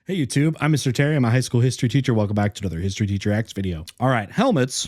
Hey YouTube, I'm Mr. Terry. I'm a high school history teacher. Welcome back to another History Teacher X video. All right, helmets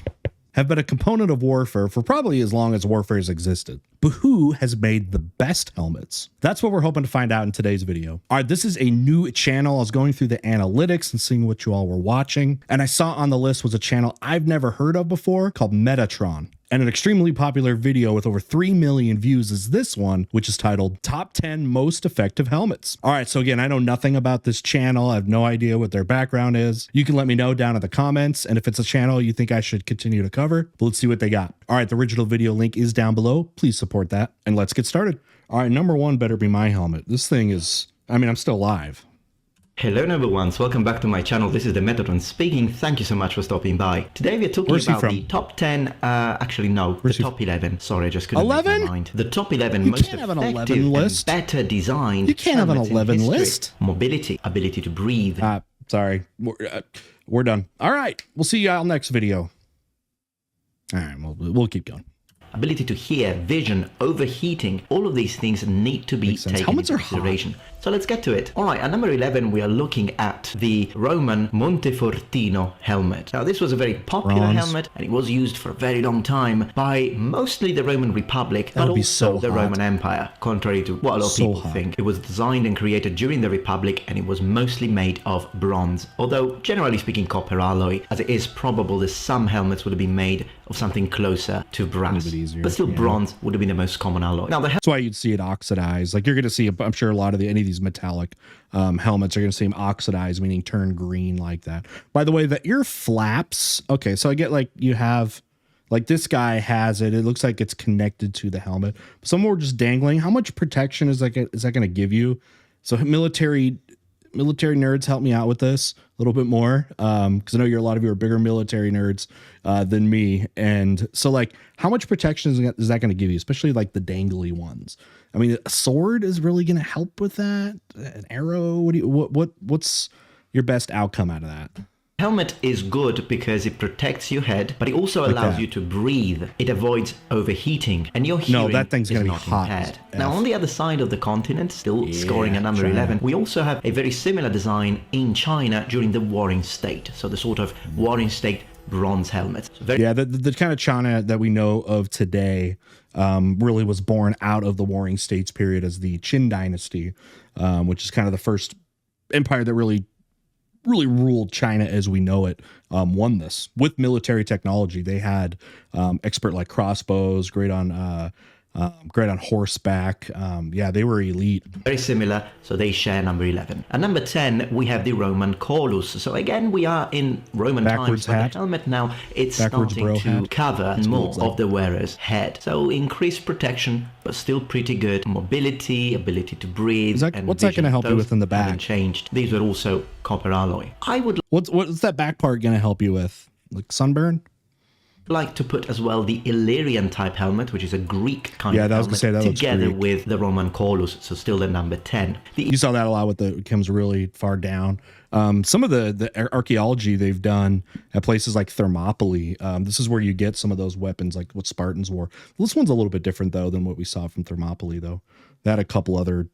have been a component of warfare for probably as long as warfare has existed. But who has made the best helmets? That's what we're hoping to find out in today's video. All right, this is a new channel. I was going through the analytics and seeing what you all were watching, and I saw on the list was a channel I've never heard of before called Metatron. And an extremely popular video with over 3 million views is this one, which is titled Top 10 Most Effective Helmets. All right, so again, I know nothing about this channel. I have no idea what their background is. You can let me know down in the comments, and if it's a channel you think I should continue to cover, but let's see what they got. All right, the original video link is down below. Please support that, and let's get started. All right, number one better be my helmet. This thing is, I mean, I'm still alive. Hello number ones, welcome back to my channel. This is the Metatron speaking. Thank you so much for stopping by. Today we are talking about the top 10, actually no, the top 11. Sorry, I just couldn't 11? read my mind. The top 11 most effective and better designed. You can't have an 11 list. Mobility, ability to breathe. Sorry, we're done. All right, we'll see you all next video. All right, we'll keep going. Ability to hear, vision, overheating, all of these things need to be taken into consideration. So let's get to it. All right, at number 11, we are looking at the Roman Montefortino helmet. Now, this was a very popular helmet, and it was used for a very long time by mostly the Roman Republic, but also the Roman Empire, contrary to what a lot of people think. It was designed and created during the Republic, and it was mostly made of bronze, although generally speaking copper alloy, as it is probable that some helmets would have been made of something closer to brass. But still, bronze would have been the most common alloy. Now, that's why you'd see it oxidized. Like you're going to see, I'm sure a lot of any of these metallic helmets are going to see them oxidized, meaning turn green like that. By the way, the ear flaps. Okay, so I get like you have, like this guy has it. It looks like it's connected to the helmet. Some more just dangling. How much protection is that going to give you? So military nerds, help me out with this a little bit more, because I know a lot of you are bigger military nerds than me, and so like how much protection is that going to give you, especially like the dangly ones? I mean, a sword is really going to help with that. An arrow, what's your best outcome out of that? Helmet is good because it protects your head, but it also allows you to breathe. It avoids overheating, and your hearing that thing's gonna be hot impaired. Now, on the other side of the continent, still scoring at number 11, we also have a very similar design in China during the Warring State. So the sort of Warring State bronze helmet. So the kind of China that we know of today really was born out of the Warring States period as the Qin dynasty, which is kind of the first empire that really ruled China as we know it, won this with military technology. They had expert like crossbows, great on horseback. Yeah, they were elite. Very similar, so they share number 11. At number 10, we have the Roman Corus. So again, we are in Roman times, but the helmet now, it's starting to cover more of the wearer's head. So increased protection, but still pretty good. Mobility, ability to breathe. What's that going to help you with in the back? Haven't changed. These are also copper alloy. What's that back part going to help you with? Like sunburn? Like to put as well the Illyrian type helmet, which is a Greek kind of helmet, that together with the Roman Corus, so still at number 10. You saw that a lot with it comes really far down. Some of the archaeology they've done at places like Thermopylae, this is where you get some of those weapons like what Spartans wore. This one's a little bit different though than what we saw from Thermopylae though. They had a couple other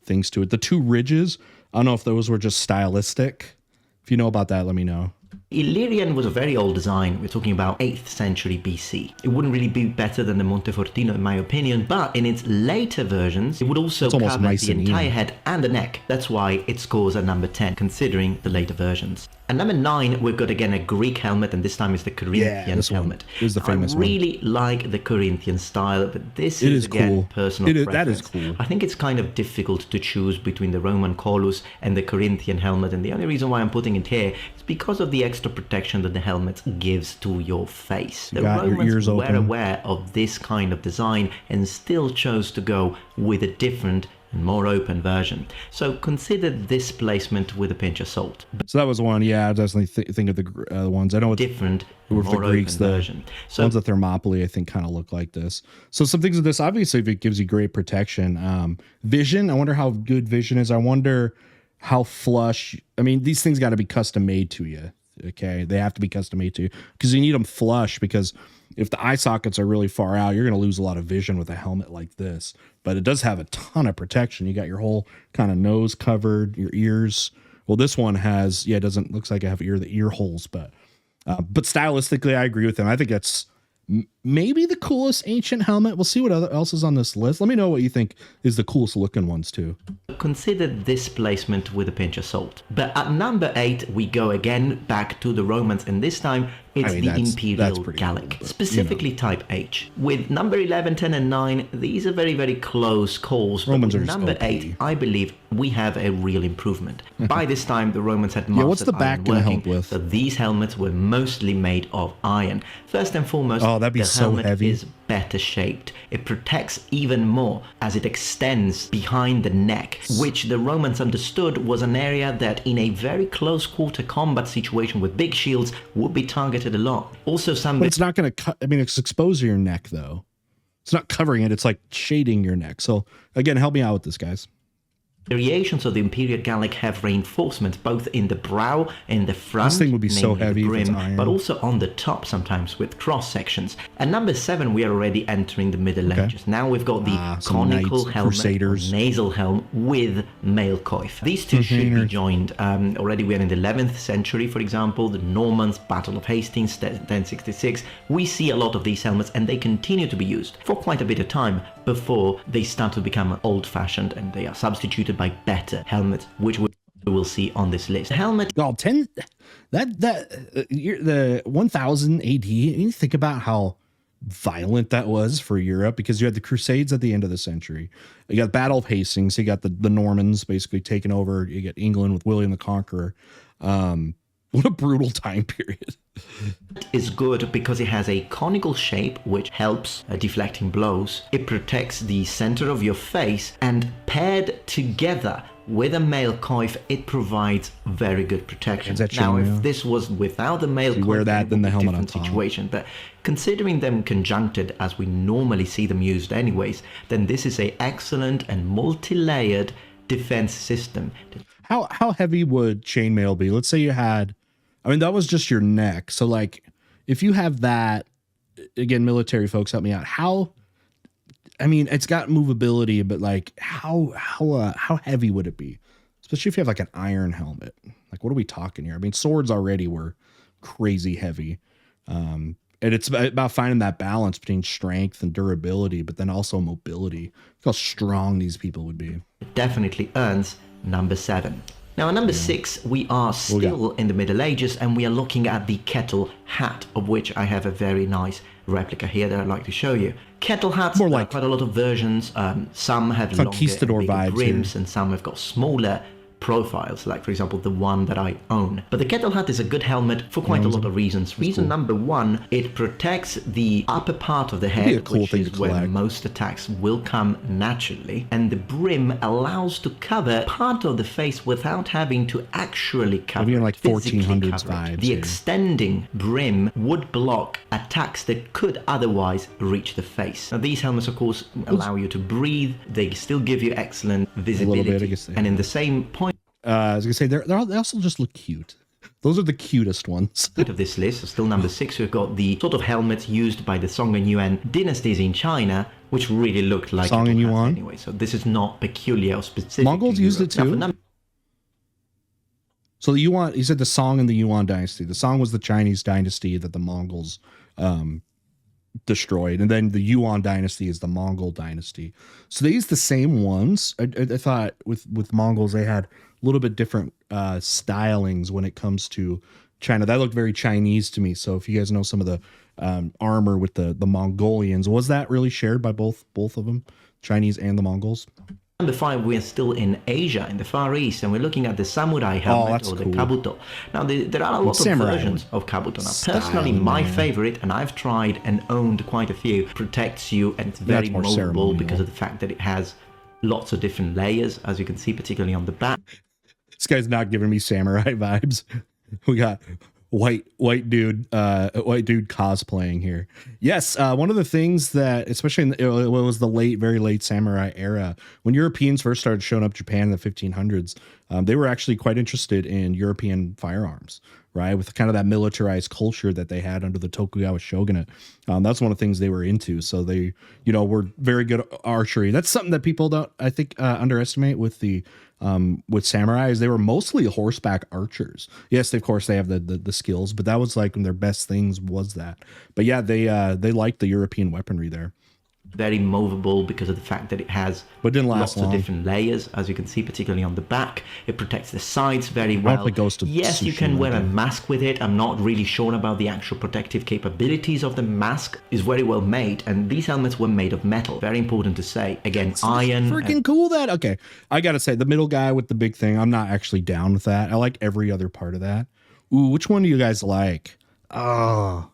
things to it. The two ridges, I don't know if those were just stylistic. If you know about that, let me know. Illyrian was a very old design. We're talking about 8th century BC. It wouldn't really be better than the Montefortino in my opinion, but in its later versions, it would also cover the entire head and the neck. That's why it scores at number 10, considering the later versions. At number 9, we've got again a Greek helmet, and this time it's the Corinthian helmet. Is the famous I really like the Corinthian style, but this is again cool. Personal preference. That is cool. I think it's kind of difficult to choose between the Roman Corus and the Corinthian helmet, and the only reason why I'm putting it here is because of the extra protection that the helmet gives to your face. The Romans were aware of this kind of design and still chose to go with a different and more open version. So consider this placement with a pinch of salt. So that was one, yeah, I definitely think of the ones. I know it's different, more the Greeks, version. So ones of Thermopylae, I think, kind of look like this. So some things of this, obviously, if it gives you great protection. Vision, I wonder how good vision is. I wonder how flush. I mean, these things got to be custom made to you. Okay, they have to be custom made to you because you need them flush, because if the eye sockets are really far out, you're going to lose a lot of vision with a helmet like this. But it does have a ton of protection. You got your whole kind of nose covered, your ears Well, this one has, yeah, it doesn't, looks like I have the ear holes, but stylistically, I agree with him. I think that's maybe the coolest ancient helmet. We'll see what else is on this list. Let me know what you think is the coolest looking ones too. Consider this placement with a pinch of salt. But at number 8, we go again back to the Romans, and this time it's the Imperial Gallic, specifically type H. With number 11, 10, and 9, these are very, very close calls. Romans but are number OP. 8, I believe we have a real improvement. By this time, the Romans had mastered what's the back gonna help with? So these helmets were mostly made of iron. First and foremost, that'd be the so helmet heavy. is better shaped. It protects even more as it extends behind the neck, which the Romans understood was an area that in a very close quarter combat situation with big shields would be targeted a lot. Also, but it's not going to cut. I mean, it's exposing your neck though. It's not covering it. It's like shading your neck. So again, help me out with this, guys. Variations of the Imperial Gallic have reinforcements both in the brow and the front, this thing would be so namely heavy the if it's brim, iron. but also on the top sometimes with cross sections. At number 7, we are already entering the Middle Ages. Now we've got the conical knights, helmet, crusaders. or nasal helm with mail coif. These two should be joined. Already we are in the 11th century, for example, the Normans, Battle of Hastings, 1066. We see a lot of these helmets, and they continue to be used for quite a bit of time before they start to become old-fashioned and they are substituted by better helmets, which we will see on this list. Helmet. Oh, 10, the 1000 AD, you think about how violent that was for Europe, because you had the Crusades at the end of the century. You got Battle of Hastings. You got the Normans basically taking over. You get England with William the Conqueror. What a brutal time period. Is good because it has a conical shape which helps deflecting blows. It protects the center of your face, and paired together with a mail coif, it provides very good protection. Now, if this was without the mail coif, wear that, then the helmet on top. Situation, but considering them conjuncted as we normally see them used anyways, then this is a excellent and multi-layered defense system. How heavy would chainmail be? Let's say you had, I mean, that was just your neck. So like, if you have that, again, military folks, help me out. I mean, it's got movability, but like how heavy would it be? Especially if you have like an iron helmet. Like, what are we talking here? I mean, swords already were crazy heavy. And it's about finding that balance between strength and durability, but then also mobility. Look how strong these people would be. It definitely earns number 7. Now, at number 6, we are still in the Middle Ages, and we are looking at the kettle hat, of which I have a very nice replica here that I'd like to show you. Kettle hats, more like quite a lot of versions. Some have longer conquistador vibes brims, and some have got smaller profiles, like for example the one that I own. But the kettle hat is a good helmet for quite a lot of reasons. Reason number 1, it protects the upper part of the head, which is where most attacks will come naturally, and the brim allows to cover part of the face without having to actually cover it, like 1400s vibes. The extending brim would block attacks that could otherwise reach the face. Now, these helmets of course allow you to breathe, they still give you excellent visibility, and in the same point I was gonna say they also just look cute. Those are the cutest ones. Of this list, so still number 6, we've got the sort of helmets used by the Song and Yuan dynasties in China, which really looked like Song and Yuan. Anyway, so this is not peculiar or specific. Mongols used it too. So the Yuan, you said the Song and the Yuan dynasty. The Song was the Chinese dynasty that the Mongols destroyed, and then the Yuan dynasty is the Mongol dynasty. So they used the same ones. I thought with Mongols they had a little bit different stylings when it comes to China. That looked very Chinese to me. So if you guys know some of the armor with the Mongolians, was that really shared by both of them, Chinese and the Mongols? Number 5, we're still in Asia, in the Far East, and we're looking at the samurai helmet, or the kabuto. Now, there are a lot of versions of kabuto. Now, personally, my favorite, and I've tried and owned quite a few, protects you, and it's very mobile because of the fact that it has lots of different layers, as you can see, particularly on the back. This guy's not giving me samurai vibes. We got white dude cosplaying here. Yes, one of the things that, especially in it was the very late samurai era, when Europeans first started showing up Japan in the 1500s, they were actually quite interested in European firearms, right? With kind of that militarized culture that they had under the Tokugawa shogunate. That's one of the things they were into. So they, were very good at archery. That's something that people don't, I think, underestimate with samurai, is they were mostly horseback archers. Yes, of course they have the skills, but that was like one of their best things was that. But yeah, they liked the European weaponry there. Very movable because of the fact that it has lots of different layers, as you can see, particularly on the back. It protects the sides very well. Yes, you can wear a mask with it. I'm not really sure about the actual protective capabilities of the mask. It's very well made, and these helmets were made of metal. Very important to say. Again, iron. Freaking cool that. Okay, I gotta say, the middle guy with the big thing, I'm not actually down with that. I like every other part of that. Ooh, which one do you guys like? Oh,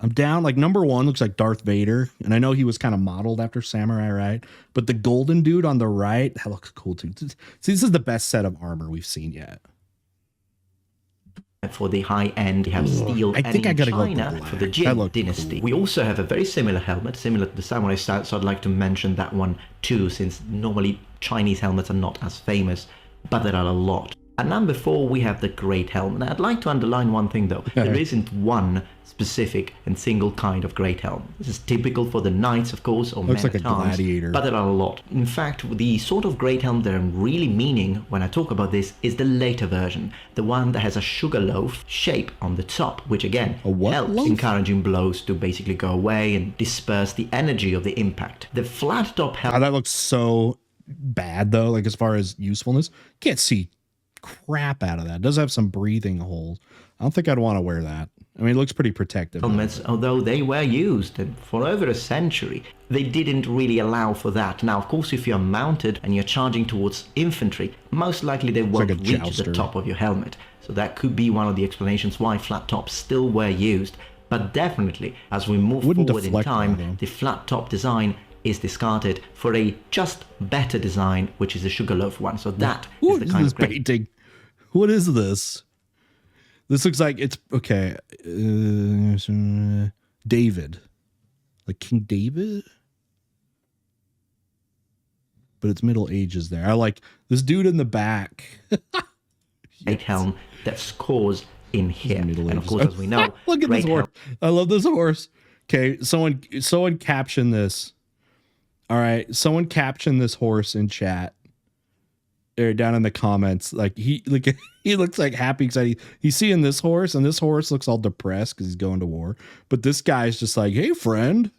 I'm down. Like number 1 looks like Darth Vader, and I know he was kind of modeled after samurai, right? But the golden dude on the right, that looks cool too. See, this is the best set of armor we've seen yet. For the high end, we have steel. I think I gotta China go for the Jin dynasty. Cool. We also have a very similar helmet, similar to the samurai style, so I'd like to mention that one too, since normally Chinese helmets are not as famous, but there are a lot. At number 4, we have the Great Helm. Now, I'd like to underline one thing, though. There isn't one specific and single kind of Great Helm. This is typical for the knights, of course, or looks like a gladiator. But there are a lot. In fact, the sort of Great Helm that I'm really meaning when I talk about this is the later version, the one that has a sugar loaf shape on the top, which again helps encouraging blows to basically go away and disperse the energy of the impact. The flat top helm... that looks so bad, though, like as far as usefulness. Can't see crap out of that. It does have some breathing holes. I don't think I'd want to wear that. I mean, it looks pretty protective. Helmets, although they were used for over a century, they didn't really allow for that. Now, of course, if you're mounted and you're charging towards infantry, most likely they won't reach the top of your helmet. So that could be one of the explanations why flat tops still were used. But definitely, as we move forward in time, the flat top design is discarded for a just better design, which is the sugarloaf one. So that is the kind of painting. What is this? This looks like it's okay. David, like King David, but it's Middle Ages there. I like this dude in the back. Great helm that scores in here, and of course, as we know, look at this horse. I love this horse. Okay, someone caption this. All right, someone caption this horse in chat. Or down in the comments, like he looks like happy excited. He's seeing this horse, and this horse looks all depressed because he's going to war. But this guy's just like, "Hey, friend."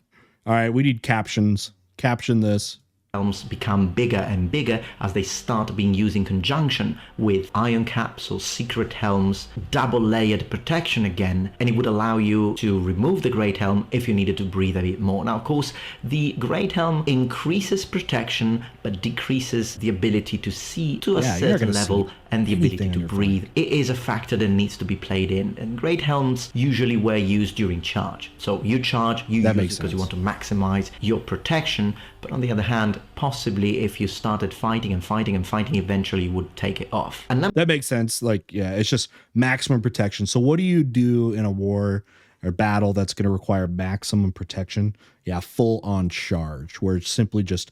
All right, we need captions. Caption this. Helms become bigger and bigger as they start being used in conjunction with iron caps or secret helms, double layered protection again, and it would allow you to remove the Great Helm if you needed to breathe a bit more. Now, of course, the Great Helm increases protection but decreases the ability to see to a certain level and the ability to breathe. It is a factor that needs to be played in, and Great Helms usually were used during charge. So you charge, you use it because you want to maximize your protection, but on the other hand, possibly if you started fighting, eventually you would take it off. And that makes sense. Like, yeah, it's just maximum protection. So what do you do in a war or battle that's going to require maximum protection? Yeah, full on charge, where it's simply just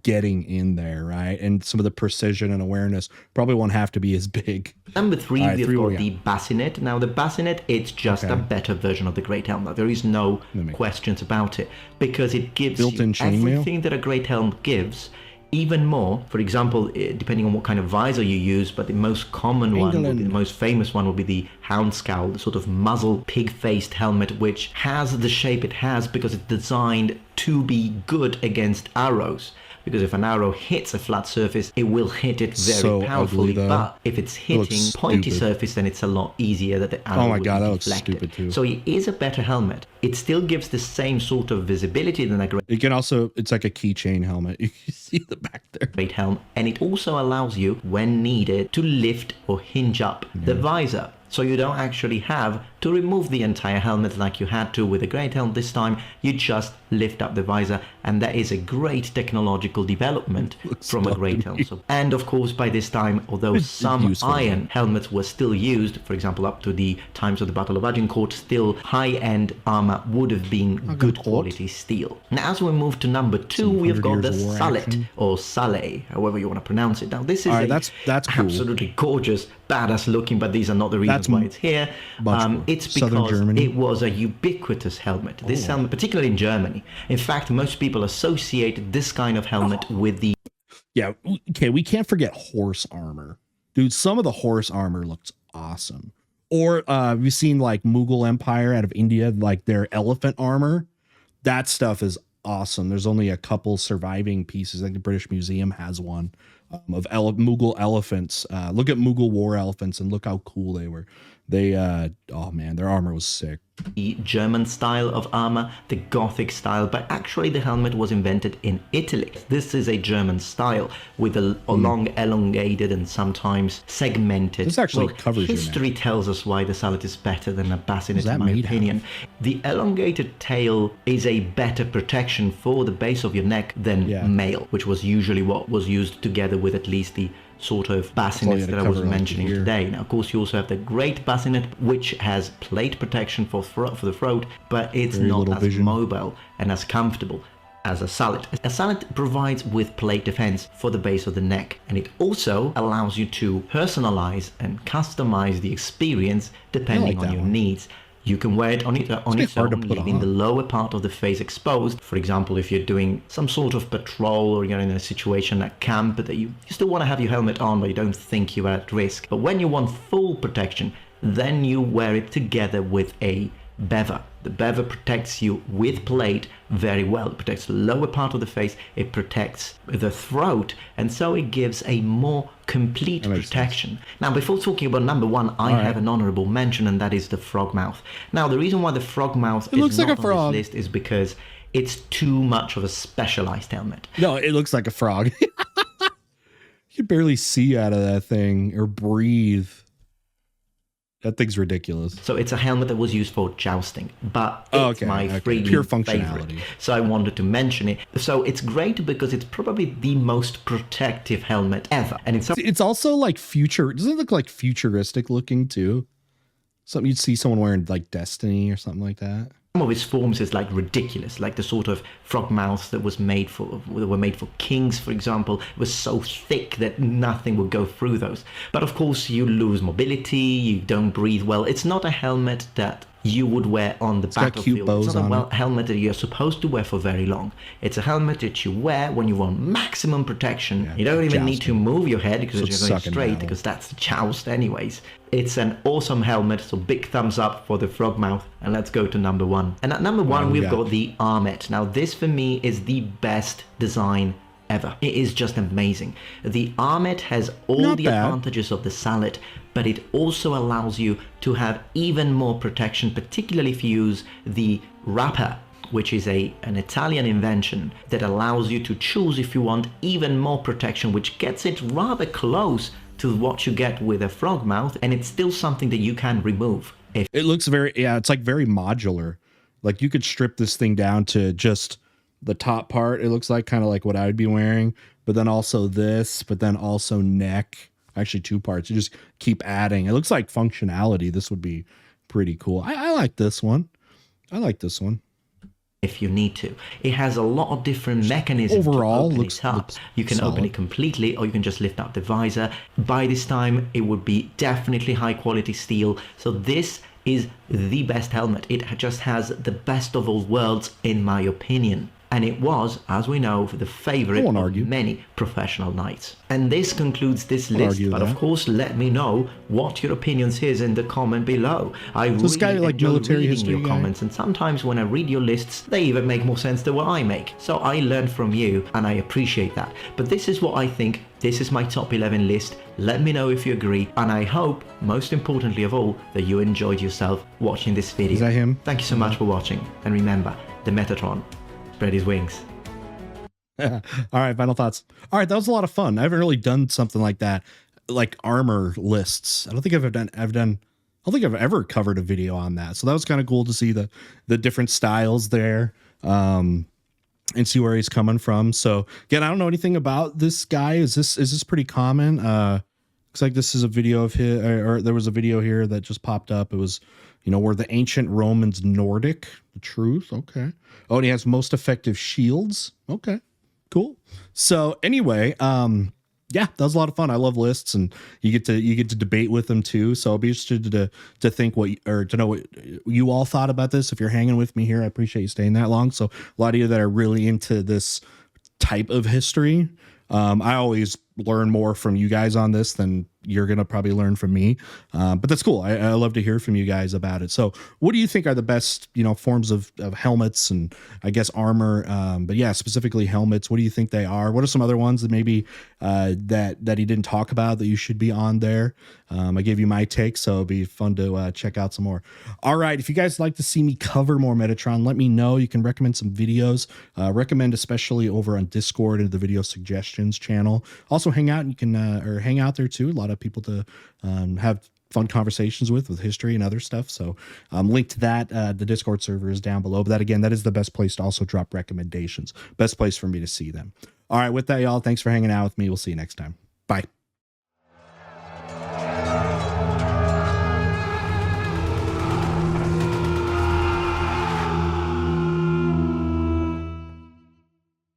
getting in there, right? And some of the precision and awareness probably won't have to be as big. Number 3, we've got the bassinet. Now, the bassinet, it's just a better version of the Great Helm. There is no questions about it, because it gives you everything that a Great Helm gives, even more. For example, depending on what kind of visor you use, but the most common one, the most famous one, will be the hound scowl, the sort of muzzle pig-faced helmet, which has the shape it has because it's designed to be good against arrows. Because if an arrow hits a flat surface, it will hit it very powerfully. But if it's hitting pointy surface, then it's a lot easier that the arrow will be deflected. Looks stupid too. So it is a better helmet. It still gives the same sort of visibility than a Great. It can also, it's like a keychain helmet. You can see the back there. Great Helm, and it also allows you, when needed, to lift or hinge up the visor. So you don't actually have to remove the entire helmet like you had to with a Great Helm. This time, you just lift up the visor, and that is a great technological development from a Great Helm. So, and of course, by this time, although some iron helmets were still used, for example, up to the times of the Battle of Agincourt, still high-end armor would have been good quality steel. Now, as we move to number 2, we've got the Salet, or Saleh, however you want to pronounce it. Now, this is that's cool. Absolutely gorgeous, badass looking, but these are not the reasons reasons why it's here. It's because it was a ubiquitous helmet. This helmet, particularly in Germany. In fact, most people associate this kind of helmet with the... Yeah, okay, we can't forget horse armor. Dude, some of the horse armor looks awesome. Or we've seen like Mughal Empire out of India, like their elephant armor. That stuff is awesome. There's only a couple surviving pieces. I think the British Museum has one of Mughal elephants. Look at Mughal war elephants and look how cool they were. They, oh man, their armor was sick. The German style of armor, the Gothic style, but actually the helmet was invented in Italy. This is a German style with a long, elongated and sometimes segmented. This actually covers history tells us why the sallet is better than a bassinet, in my opinion. The elongated tail is a better protection for the base of your neck than mail, which was usually what was used together with at least the sort of bassinets that I was mentioning today. Now, of course, you also have the great bassinet, which has plate protection for the throat, but it's not as mobile and as comfortable as a sallet. A sallet provides with plate defense for the base of the neck, and it also allows you to personalize and customize the experience depending on your needs. You can wear it on its own, leaving the lower part of the face exposed. For example, if you're doing some sort of patrol or you're in a situation at camp that you still want to have your helmet on, but you don't think you are at risk. But when you want full protection, then you wear it together with a bever. The bever protects you with plate very well. It protects the lower part of the face, it protects the throat, and so it gives a more complete protection. Now, before talking about number one, I have an honorable mention, and that is the Frogmouth. Now, the reason why the Frogmouth is not on this list is because it's too much of a specialized helmet. No, it looks like a frog. You can barely see out of that thing or breathe. That thing's ridiculous. So it's a helmet that was used for jousting, but it's my freaking pure functionality favorite. So I wanted to mention it. So it's great because it's probably the most protective helmet ever. And it's also like doesn't it look like futuristic looking too? Something you'd see someone wearing like Destiny or something like that. Some of its forms is like ridiculous, like the sort of frog mouths that were made for kings, for example, was so thick that nothing would go through those. But of course, you lose mobility, you don't breathe well. It's not a helmet that you would wear on the battlefield. It's not a helmet that you're supposed to wear for very long. It's a helmet that you wear when you want maximum protection. You don't even need to move your head because you're going straight, because that's the joust anyways. It's an awesome helmet, so big thumbs up for the Frogmouth. And let's go to number one. And at number one, we've got the Armet. Now, this for me is the best design ever. It is just amazing. The Armet has all the advantages of the sallet, but it also allows you to have even more protection, particularly if you use the wrapper, which is an Italian invention that allows you to choose if you want even more protection, which gets it rather close to what you get with a Frogmouth, and it's still something that you can remove. It looks it's like very modular. Like you could strip this thing down to just the top part. It looks like kind of like what I would be wearing, but then also this, but then also neck. Actually, two parts. You just keep adding. It looks like functionality. This would be pretty cool. I like this one. I like this one. If you need to. It has a lot of different mechanisms. Overall, to open it up. You can open it completely, or you can just lift up the visor. By this time, it would be definitely high quality steel. So this is the best helmet. It just has the best of all worlds, in my opinion. And it was, as we know, the favorite of many professional knights. And this concludes this list. But of course, let me know what your opinions is in the comment below. I really enjoy reading your comments, and sometimes when I read your lists, they even make more sense than what I make. So I learn from you, and I appreciate that. But this is what I think. This is my top 11 list. Let me know if you agree, and I hope, most importantly of all, that you enjoyed yourself watching this video. Is that him? Thank you so much for watching, and remember, the Metatron spread his wings. All right, final thoughts. All right, that was a lot of fun. I haven't really done something like that, like armor lists. I don't think I don't think I've ever covered a video on that. So that was kind of cool to see the different styles there, and see where he's coming from. So again, I don't know anything about this guy. Is this pretty common? Looks like this is a video of his, or there was a video here that just popped up. It was, were the ancient Romans Nordic? The truth. Okay. Oh, and he has most effective shields. Okay, cool. So anyway, Yeah, that was a lot of fun. I love lists, and you get to debate with them too. So I'll be interested to think to know what you all thought about this. If you're hanging with me here, I appreciate you staying that long. So a lot of you that are really into this type of history, I always learn more from you guys on this than you're going to probably learn from me. But that's cool. I love to hear from you guys about it. So what do you think are the best, forms of helmets and I guess armor? But yeah, specifically helmets. What do you think they are? What are some other ones that maybe that he didn't talk about that you should be on there? I gave you my take, so it'll be fun to check out some more. All right. If you guys like to see me cover more Metatron, let me know. You can recommend some videos. Recommend especially over on Discord and the video suggestions channel. Also hang out, and you can or hang out there too. A lot of people to have fun conversations with history and other stuff. So link to that. The Discord server is down below. But that is the best place to also drop recommendations. Best place for me to see them. All right. With that, y'all, thanks for hanging out with me. We'll see you next time. Bye.